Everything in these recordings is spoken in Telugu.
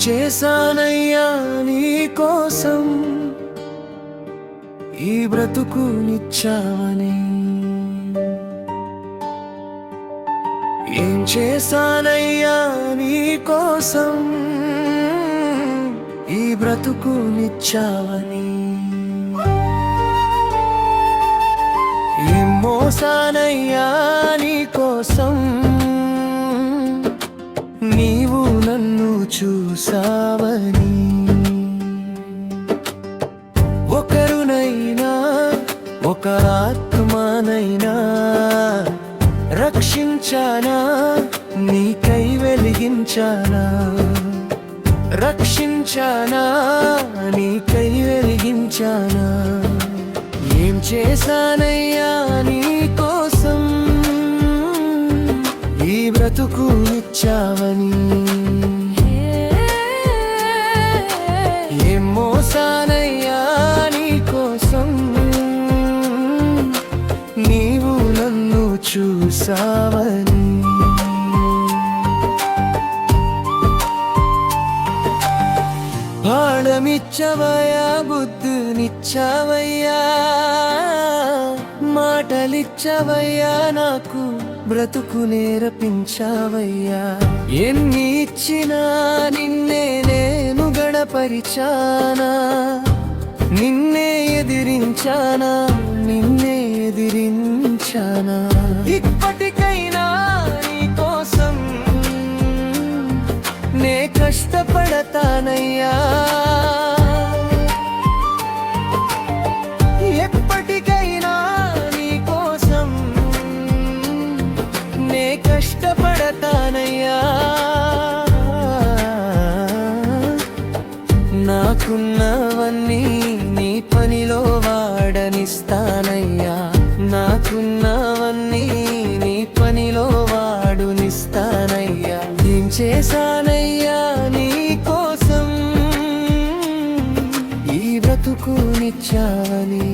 చేశానయ్యా నీ కోసం ఈ బ్రతుకునిచ్చావని ఏం చేశానయ్యా నీ కోసం ఈ బ్రతుకునిచ్చావని ఏం మోసానయ్యా నీ కోసం నీవు నన్ను చూసావని ఒకరునైనా ఒక ఆత్మనైనా రక్షించానా నీకై వెలిగించానా రక్షించానా నీకై వెలిగించానా ఏం చేశానయ్యా నీ కోసం ఈ బ్రతుకునిచ్చావని ఏం మోసానయ్యా నీ కోసం నీవు నన్ను చూసావని పాఠమిచ్చవయ్యా బుద్ధినిచ్చవయ్యా మాటలిచ్చవయ్యా నాకు బ్రతుకు నేర్పించావయ్యా ఎన్ని ఇచ్చినా నిన్నే నేను గణపరిచానా నిన్నే ఎదిరించానా నిన్నే ఎదిరించానా ఇప్పటికైనా నీ కోసం నే కష్టపడతానయ్యా ఎప్పటికైనా నీ కోసం నే కష్టపడతానయ్యా నాకున్నవన్నీ నీ పనిలో వాడనిస్తానయ్యా నాకున్నవన్నీ నీ పనిలో వాడునిస్తానయ్యా ఏం చేశానయ్యా నీ కోసం ఈ బ్రతుకునిచ్చావని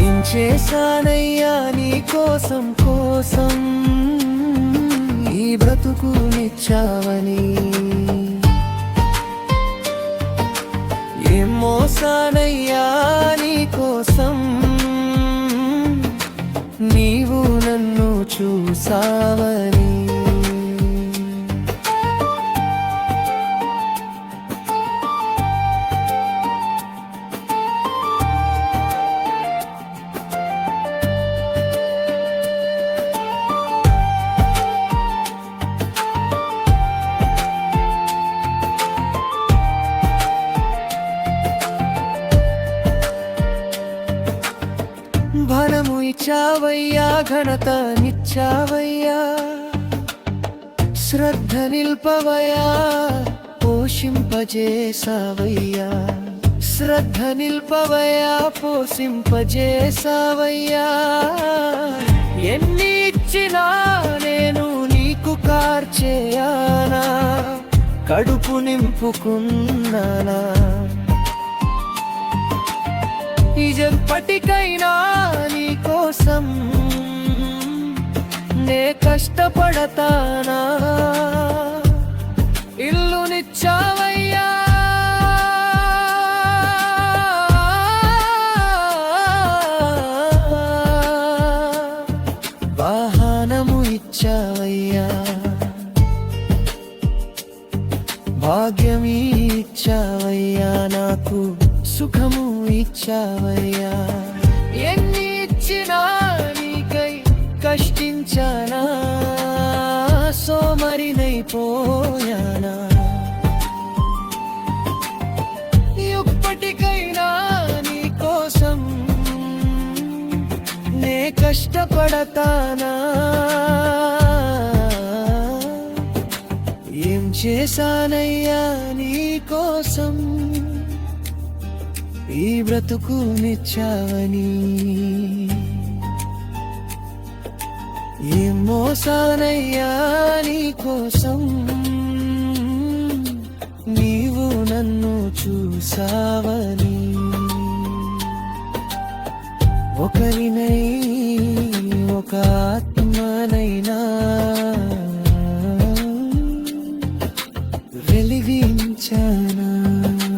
ఏం చేశానయ్యా నీ కోసం ఈ బ్రతుకునిచ్చావని ఏం మోసానయ్యా నీ కోసం నీవు నన్ను చూసావని ధనము ఇచ్చావయ్యా ఘనతనిచ్చావయ్యా శ్రద్ధ నిల్పవయ్యా పోషింపజేసావయ్యా శ్రద్ధ నిల్పవయ్యా పోషింపజేసావయ్యా ఎన్ని ఇచ్చినా నేను నీకు కార్చేయానా కడుపు నింపుకున్నానా ఇజెప్పటికైనా నీ కోసం నే కష్టపడతానా ఇల్లునిచ్చావయ్యా వాహనము ఇచ్చావయ్యా భాగ్యమీ ఇచ్చావయ్యా నాకు సుఖము ఇచ్చావయ్యా ఎన్ని ఇచ్చినా నీకై కష్టించానా సోమరినైపోయానా ఇప్పటికైనా నీ కోసం నే కష్టపడతానా ఏం చేశానయ్యా నీ కోసం ఈ బ్రతుకునిచ్చావని ఏం మోసానయ్యా నీ కోసం నీవు నన్ను చూసావని ఒకరినై ఒక ఆత్మనైనా కోసం